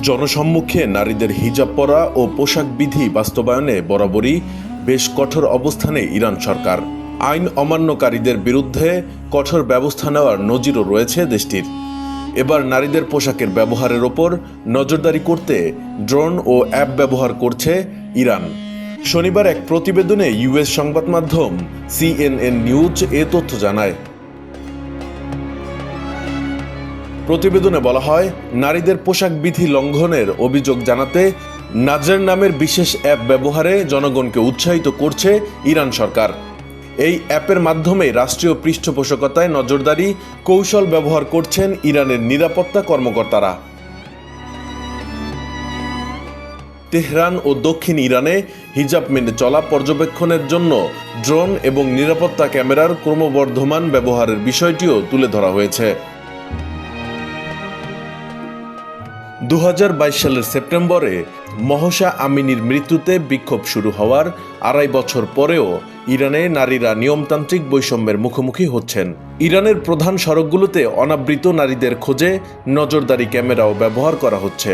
জনসম্মুখে নারীদের হিজাব পরা ও পোশাক বিধি বাস্তবায়নে বরাবরই বেশ কঠোর অবস্থানে ইরান সরকার। আইন অমান্যকারীদের বিরুদ্ধে কঠোর ব্যবস্থা নেওয়ার নজিরও রয়েছে দেশটির। এবার নারীদের পোশাকের ব্যবহারের ওপর নজরদারি করতে ড্রোন ও অ্যাপ ব্যবহার করছে ইরান। শনিবার এক প্রতিবেদনে ইউএস সংবাদ মাধ্যম CNN নিউজ এ তথ্য জানায়। প্রতিবেদনে বলা হয়, নারীদের পোশাক বিধি লঙ্ঘনের অভিযোগ জানাতে নাজর নামের বিশেষ অ্যাপ ব্যবহারে জনগণকে উৎসাহিত করছে ইরান সরকার। এই অ্যাপের মাধ্যমে রাষ্ট্রীয় পৃষ্ঠপোষকতায় নজরদারি কৌশল ব্যবহার করছেন ইরানের নিরাপত্তা কর্মকর্তারা। তেহরান ও দক্ষিণ ইরানে হিজাব মেনে চলা পর্যবেক্ষণের জন্য ড্রোন এবং নিরাপত্তা ক্যামেরার ক্রমবর্ধমান ব্যবহারের বিষয়টিও তুলে ধরা হয়েছে। 2022 সালের সেপ্টেম্বরে মহসা আমিনির মৃত্যুতে বিক্ষোভ শুরু হওয়ার 2.5 বছর পরেও ইরানে নারীরা নিয়মতান্ত্রিক বৈষম্যের মুখোমুখি হচ্ছেন। ইরানের প্রধান সড়কগুলোতে অনাবৃত নারীদের খোঁজে নজরদারি ক্যামেরাও ব্যবহার করা হচ্ছে।